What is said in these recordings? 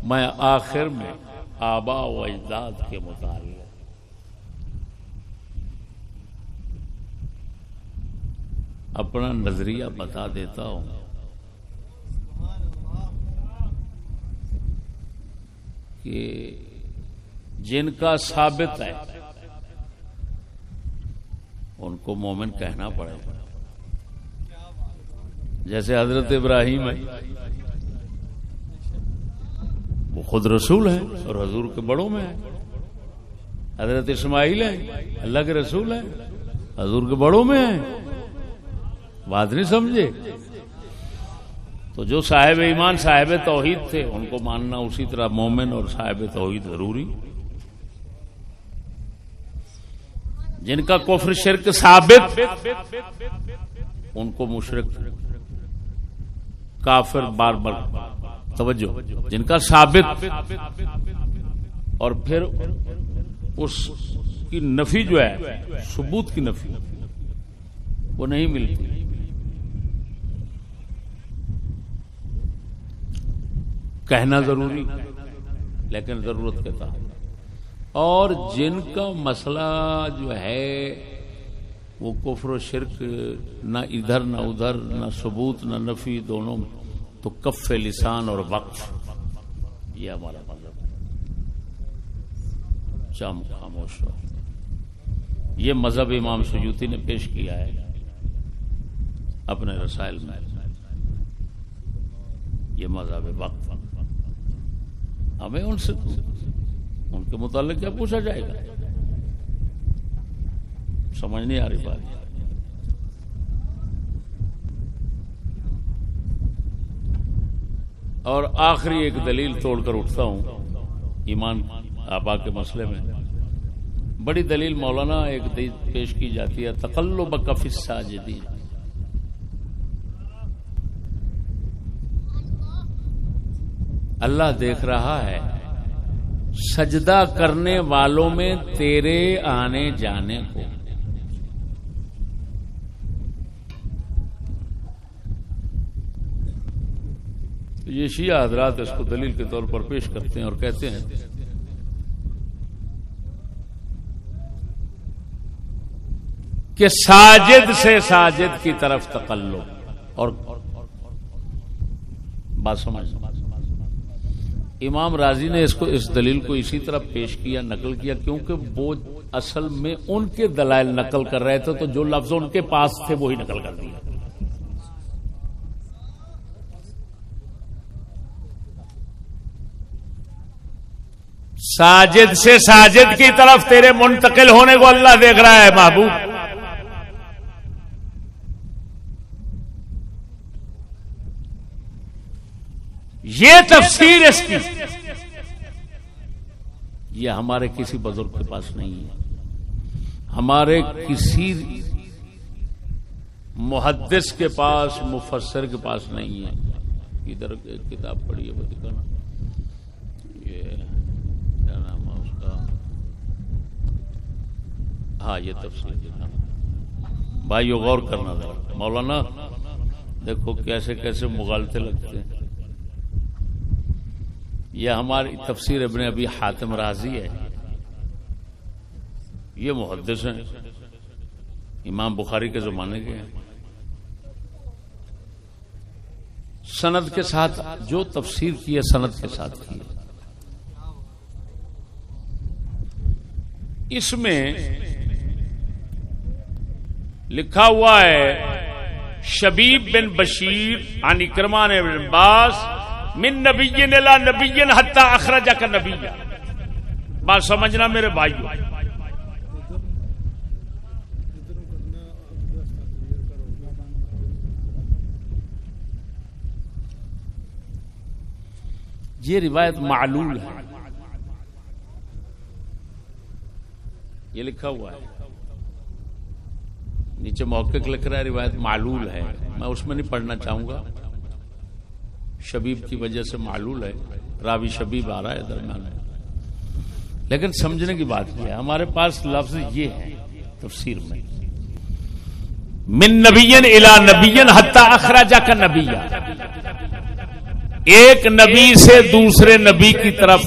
میں آخر میں آبا و اجداد کے متعلق اپنا نظریہ بتا دیتا ہوں کہ جن کا ثابت ہے ان کو مومن کہنا پڑے گا. جیسے حضرت ابراہیم ہے وہ خود رسول ہے اور حضور کے بڑوں میں ہے. حضرت اسماعیل ہے اللہ کے رسول ہے حضور کے بڑوں میں ہے. بات نہیں سمجھے؟ تو جو صاحب ایمان صاحب توحید تھے ان کو ماننا اسی طرح مومن اور صاحب توحید ضروری. جن کا کفر شرک ثابت ان کو مشرک کافر بار بار توجہ. جن کا ثابت اور پھر اس کی نفی جو ہے ثبوت کی نفی وہ نہیں ملتی. کہنا ضروری لیکن ضرورت کے تحت. اور جن کا مسئلہ جو ہے وہ کفر و شرک نہ ادھر نہ ادھر نہ ثبوت نہ نفی دونوں تو کف لسان اور وقف یہ ہمارا مذہب ہے. چم خاموش ہو. یہ مذہب امام سیوطی نے پیش کیا ہے اپنے رسائل میں. یہ مذہب وقف. ہمیں ان سے ان کے متعلق کیا پوچھا جائے گا؟ سمجھ نہیں آ رہی بات. اور آخری ایک دلیل توڑ کر اٹھتا ہوں ایمان آبا کے مسئلے میں. بڑی دلیل مولانا ایک پیش کی جاتی ہے تقلبک فی الساجدین. اللہ دیکھ رہا ہے سجدہ کرنے والوں میں تیرے آنے جانے کو. یہ شیعہ حضرات اس کو دلیل کے طور پر پیش کرتے ہیں اور کہتے ہیں کہ ساجد سے ساجد کی طرف تقلب. اور بات سمجھ. امام راضی نے اس دلیل کو اسی طرح پیش کیا نقل کیا کیونکہ وہ اصل میں ان کے دلائل نقل کر رہے تھے تو جو لفظ ان کے پاس تھے وہی نقل کر دیا. ساجد سے ساجد کی طرف تیرے منتقل ہونے کو اللہ دیکھ رہا ہے محبوب. یہ تفسیر اس کی یہ ہمارے کسی بزرگ کے پاس نہیں ہے. ہمارے کسی محدث کے پاس مفسر کے پاس نہیں ہے. ادھر ایک کتاب پڑھی ہے وہ دکھانا. یہ کیا نام ہے اس کا؟ ہاں یہ تفسیر دکھانا. بھائیو غور کرنا ذرا. مولانا دیکھو کیسے کیسے مغالطے لگتے ہیں. یہ ہماری تفسیر ابن ابی حاتم رازی ہے. یہ محدث ہیں امام بخاری کے زمانے کے ہیں. سند کے ساتھ جو تفسیر کی ہے سند کے ساتھ کی ہے. اس میں لکھا ہوا ہے شبیب بن بشیر عن اکرمہ بن عباس من نبی الی نبی حتی اخرجک نبی. بات سمجھنا میرے بھائیو. یہ روایت معلول ہے. یہ لکھا ہوا ہے نیچے محقق لکھ رہا ہے روایت معلول ہے. میں اس میں نہیں پڑھنا چاہوں گا. شبیب کی وجہ سے معلول ہے. راوی شبیب آ رہا ہے درمیان میں. لیکن سمجھنے کی بات یہ ہے ہمارے پاس لفظ یہ ہے تفسیر میں من نبی الی نبی حتی اخرجک نبی. ایک نبی سے دوسرے نبی کی طرف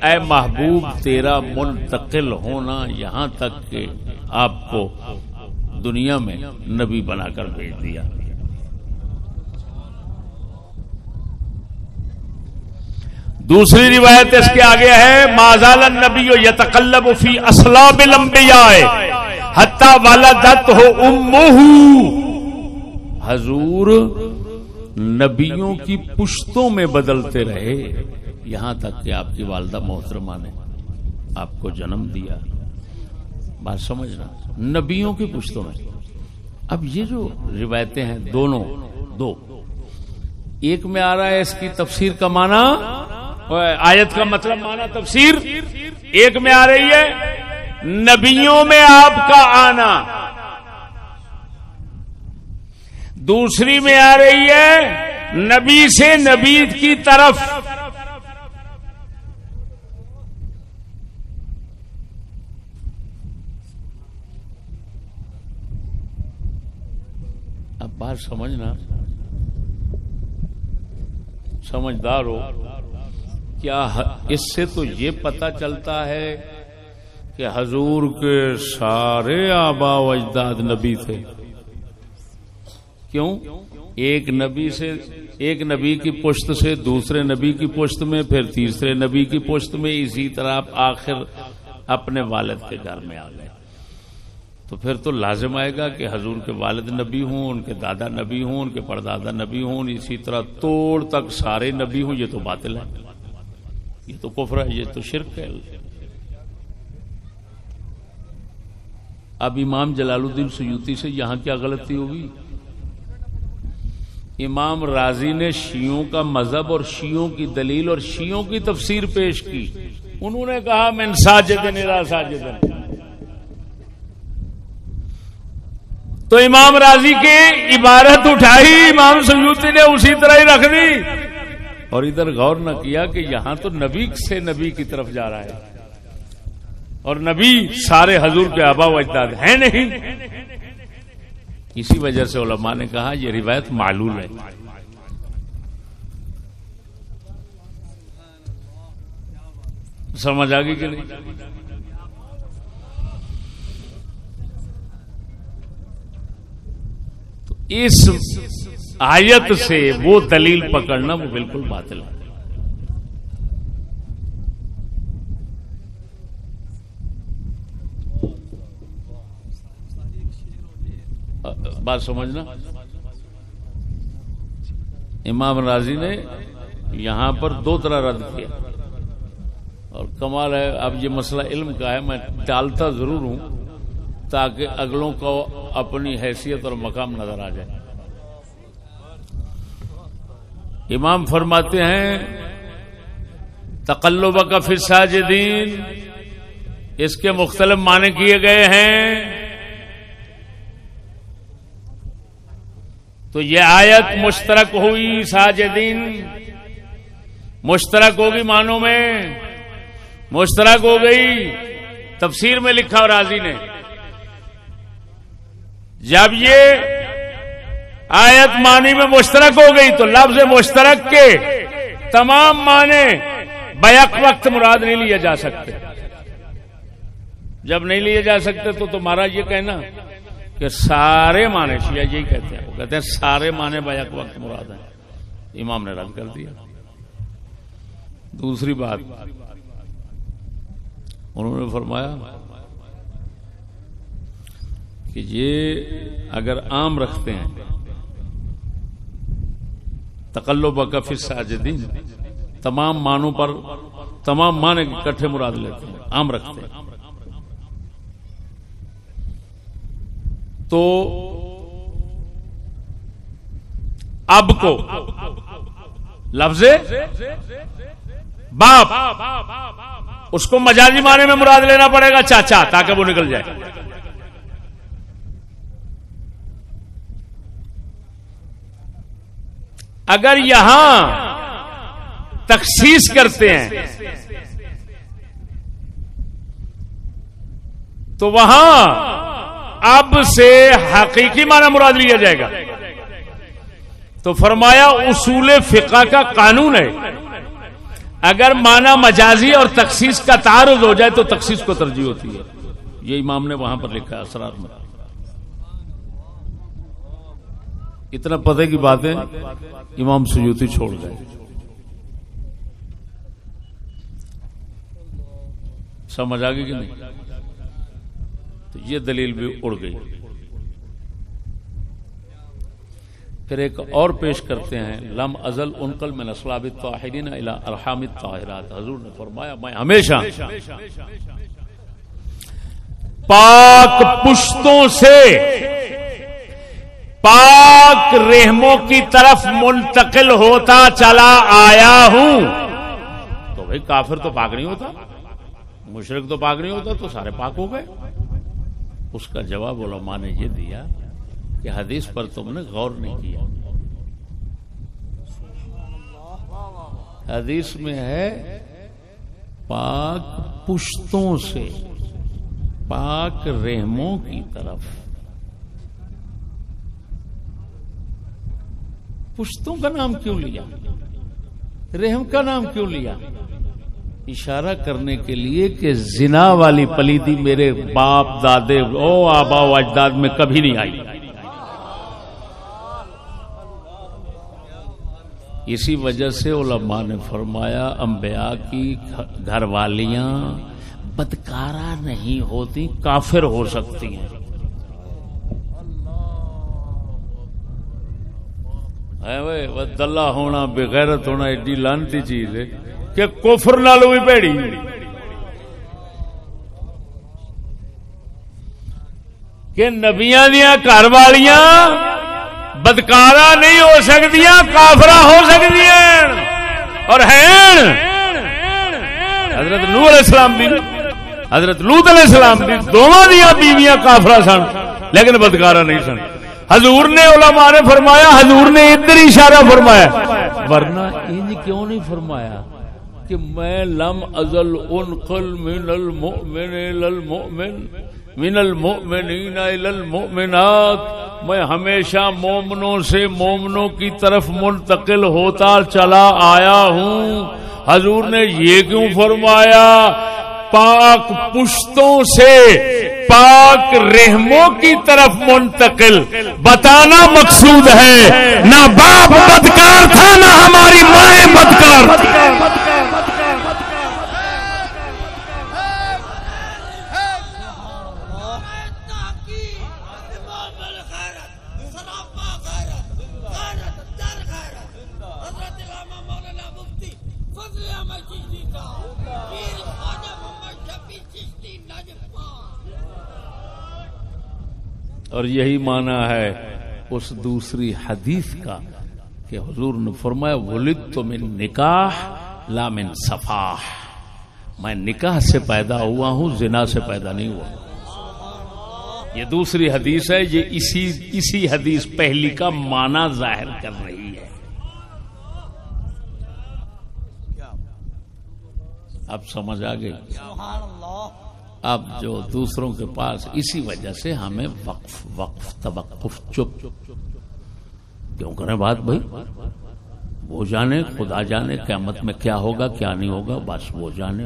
اے محبوب تیرا منتقل ہونا یہاں تک کہ آپ کو دنیا میں نبی بنا کر بھیج دیا. دوسری روایت اس کے آگے ہے ما زال النبی یتقلب فی اصلاب الانبیاء حتی ولدتہ امہ. حضور نبیوں کی پشتوں میں بدلتے رہے یہاں تک کہ آپ کی والدہ محترمہ نے آپ کو جنم دیا. بات سمجھنا, نبیوں کی پشتوں میں. اب یہ جو روایتیں ہیں دونوں دو, ایک میں آ رہا ہے اس کی تفسیر کا معنی, آیت کا مطلب معنی تفسیر, ایک میں آ رہی ہے نبیوں میں آپ کا آنا, دوسری میں آ رہی ہے نبی سے نبی کی طرف. اب بات سمجھنا, سمجھدار ہو. کیا اس سے تو یہ پتہ چلتا ہے کہ حضور کے سارے آبا و اجداد نبی تھے. کیوں؟ ایک نبی کی پشت سے دوسرے نبی کی پشت میں, پھر تیسرے نبی کی پشت میں, اسی طرح آخر اپنے والد کے گھر میں آ گئے. تو پھر تو لازم آئے گا کہ حضور کے والد نبی ہوں, ان کے دادا نبی ہوں, ان کے پردادا نبی ہوں, اسی طرح توڑ تک سارے نبی ہوں. یہ تو باطل ہے, یہ تو کفر ہے, یہ تو شرک ہے. اب امام جلال الدین سیوطی سے یہاں کیا غلطی ہوگی؟ امام رازی نے شیعوں کا مذہب اور شیعوں کی دلیل اور شیعوں کی تفسیر پیش کی. انہوں نے کہا من ساجدن الی ساجدن, تو امام راضی کی عبارت اٹھائی, امام سیوطی نے اسی طرح ہی رکھ دی, اور ادھر غور نہ کیا کہ یہاں تو نبی سے نبی کی طرف جا رہا ہے, اور نبی سارے حضور کے آبا و اجداد ہیں نہیں. اسی وجہ سے علماء نے کہا یہ روایت معلول ہے. سمجھ آ گئی کہ نہیں؟ تو اس آیت سے وہ دلیل پکڑنا وہ بالکل باطل ہے. بات سمجھنا, امام رازی نے یہاں پر دو طرح رد کیا, اور کمال ہے اب یہ مسئلہ علم کا ہے, میں ٹالتا ضرور ہوں تاکہ اگلوں کو اپنی حیثیت اور مقام نظر آ جائے. امام فرماتے ہیں تقلبک فی الساجدین, اس کے مختلف معنی کیے گئے ہیں. تو یہ آیت مشترک ہوئی, ساجدین مشترک ہوگی, معنوں میں مشترک ہو گئی. تفسیر میں لکھا راضی نے, جب یہ آیت معنی میں مشترک ہو گئی تو لفظ مشترک کے تمام معنی بیک وقت مراد نہیں لیا جا سکتے. جب نہیں لیے جا سکتے تو تمہارا یہ کہنا کہ سارے معنی, شیعہ یہی کہتے ہیں, وہ کہتے ہیں سارے معنی بیک وقت مراد ہیں. امام نے رد کر دیا. دوسری بات انہوں نے فرمایا کہ یہ اگر عام رکھتے ہیں تقلبک فی الساجدین, تمام معنوں پر تمام معنی اکٹھے مراد لیتے ہیں, عام رکھتے ہیں, تو اب کو لفظ باپ اس کو مجازی معنی میں مراد لینا پڑے گا, چاچا, تاکہ وہ نکل جائے. اگر یہاں تخصیص کرتے ہیں تو وہاں اب سے حقیقی معنی مراد لیا جائے گا. تو فرمایا اصول فقہ کا قانون ہے، اگر معنی مجازی اور تخصیص کا تعارض ہو جائے تو تخصیص کو ترجیح ہوتی ہے. یہ امام نے وہاں پر لکھا ہے اسرار میں. اتنا پتہ کی باتیں امام سیوطی چھوڑ گئے. سمجھ آ گئی کہ نہیں؟ تو یہ دلیل بھی اڑ گئی. پھر ایک اور پیش کرتے ہیں، لم ازل انقل من اصلاب الطاہرین الی ارحام الطاہرات. حضور نے فرمایا میں ہمیشہ پاک پشتوں سے پاک رحموں کی طرف منتقل ہوتا چلا آیا ہوں. تو بھائی کافر تو پاک نہیں ہوتا، مشرک تو پاک نہیں ہوتا، تو سارے پاک ہو گئے. اس کا جواب علماء نے یہ دیا کہ حدیث پر تم نے غور نہیں کیا. حدیث میں ہے پاک پشتوں سے پاک رحموں کی طرف. پشتوں کا نام کیوں لیا؟ رحم کا نام کیوں لیا؟ اشارہ کرنے کے لیے کہ زنا والی پلیدی میرے باپ دادے آبا و اجداد میں کبھی نہیں آئی. اسی وجہ سے علماء نے فرمایا انبیاء کی گھر والیاں بدکارہ نہیں ہوتی، کافر ہو سکتی ہیں. بدلہ ہونا بغیرت ہونا ایڈی لانتی چیز ہے کہ کفر نالوں بھی بھڑی. کہ نبیاں دیاں گھر والیاں بدکارا نہیں ہو سکتیاں، کافرہ ہو سکتیاں اور ہیں. حضرت نوح علیہ السلام بھی حضرت لوط علیہ السلام بھی دونوں دیاں بیویاں کافرہ سن لیکن بدکارا نہیں سن. حضور نے علماء نے فرمایا، حضور نے ادھر اشارہ فرمایا، ورنہ انج کیوں نہیں فرمایا کہ میں لم ازل انقل من المؤمن الى المؤمن من المؤمنین الى المؤمنات. میں ہمیشہ مومنوں سے مومنوں کی طرف منتقل ہوتا چلا آیا ہوں. حضور نے یہ کیوں فرمایا پاک پشتوں سے پاک رحموں کی طرف منتقل؟ بتانا مقصود ہے نہ باپ بدکار تھا نہ ہماری مائیں بدکار تھی. اور یہی معنی ہے اس دوسری حدیث کا کہ حضور نے فرمایا ولدت من نکاح لا من صفاح. میں نکاح سے پیدا ہوا ہوں، زنا سے پیدا نہیں ہوا. یہ دوسری حدیث ہے، یہ اسی حدیث پہلی کا معنی ظاہر کر رہی ہے. اب سمجھ آ گئی؟ اب جو دوسروں کے پاس اسی وجہ سے ہمیں وقف توقف چپ کیوں کریں بات بھائی؟ وہ جانے، خدا جانے قیامت میں کیا ہوگا کیا نہیں ہوگا، بس وہ جانے.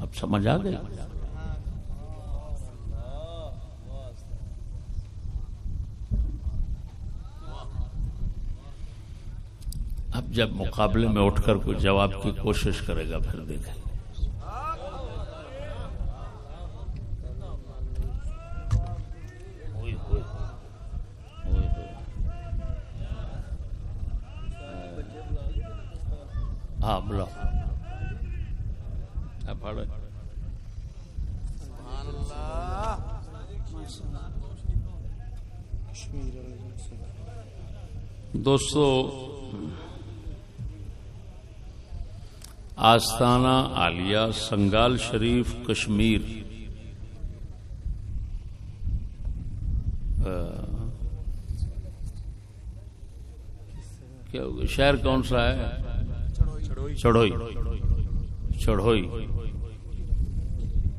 اب سمجھ آ گئی؟ اب جب مقابلے میں اٹھ کر کوئی جواب کی کوشش کرے گا پھر دیکھیں. ہاں بلا دوستو، آستانہ عالیہ سنگال شریف کشمیر کیا شہر کون سا ہے؟ چڑھوئی.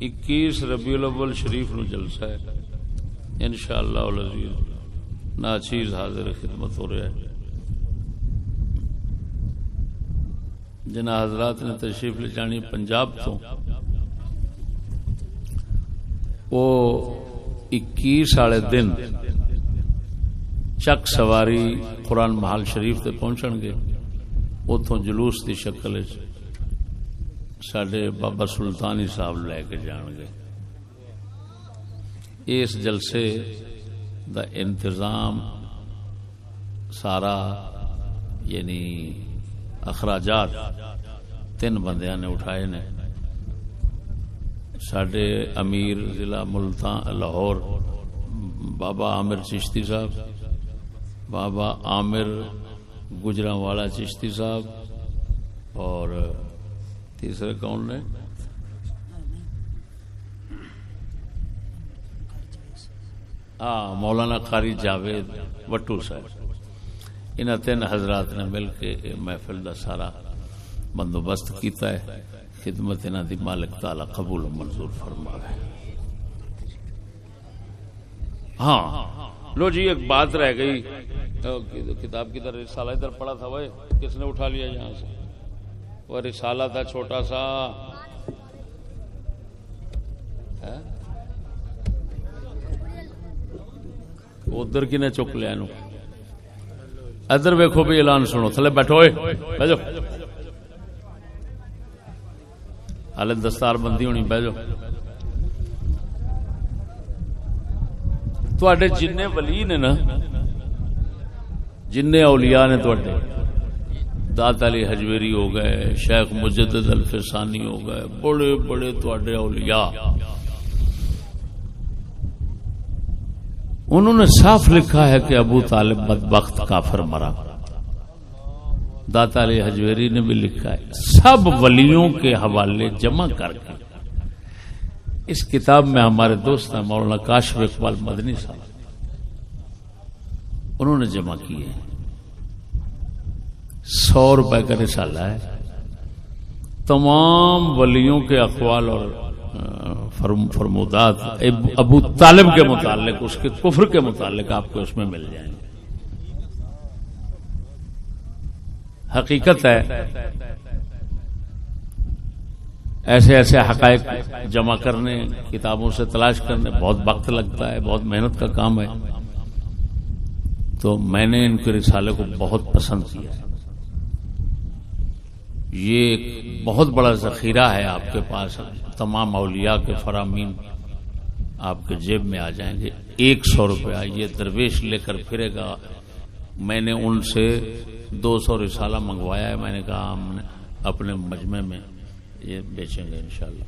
21 ربیع الاول شریف نو جلسہ ہے انشاءاللہ العزیز. ناچیز حاضر خدمت ہو رہا ہے. جنہ حضرات نے تشریف لے جانی پنجاب تو وہ 21 والے دن چک سواری قرآن محل شریف تے پہنچن گے. اتوں جلوس دی شکل ساڈے بابا سلطانی صاحب لے کے جان گے. اس جلسے دا انتظام سارا یعنی اخراجات 3 بندیاں نے اٹھائے نے. ساڈے امیر ضلع ملتان لاہور بابا عامر چشتی صاحب، بابا عامر گجرانوالا چشتی صاحب، اور تیسرے کون نے؟ مولانا قاری جاوید وٹو صاحب. انہاں 3 حضرات نے مل کے محفل دا سارا بندوبست کیتا ہے. خدمت انہاں دی مالک تعالی قبول و منظور فرماوے. ہاں لو جی ایک بات رہ گئی. کتاب کی طرح رسالہ ادھر پڑا تھا، وہ کس نے اٹھا لیا یہاں سے؟ وہ رسالہ تھا چھوٹا سا، ادھر کی نے چک لیا. ادھر ویکھو بھی اعلان سنو. تھلے بیٹھو، بیٹھو، ہالے دستار بندی ہونی. بیٹھو. تواڈے جن ولی نے نا، جن اولیاء نے تواڈے، دات علی حجویری ہو گئے، شیخ مجدد الفسانی ہو گئے، بڑے بڑے تواڈے اولیاء، انہوں نے صاف لکھا ہے کہ ابو طالب بدبخت کافر مرا. داتا علی حجویری نے بھی لکھا ہے. سب ولیوں کے حوالے جمع کر کے اس کتاب میں ہمارے دوست ہیں مولانا کاشف اقبال مدنی صاحب، انہوں نے جمع کیے. 100 روپے کا رسالہ ہے. تمام ولیوں کے اقوال اور فرمودات ابو طالب کے متعلق، اس کے کفر کے متعلق آپ کو اس میں مل جائیں گے. حقیقت ہے ایسے ایسے حقائق جمع کرنے، کتابوں سے تلاش کرنے بہت وقت لگتا ہے، بہت محنت کا کام ہے. تو میں نے ان کے رسالے کو بہت پسند کیا. یہ ایک بہت بڑا ذخیرہ ہے آپ کے پاس. تمام اولیاء کے فرامین آپ کے جیب میں آ جائیں گے. 100 روپیہ یہ درویش لے کر پھرے گا. میں نے ان سے 200 رسالہ منگوایا ہے. میں نے کہا ہم اپنے مجمع میں یہ بیچیں گے انشاءاللہ.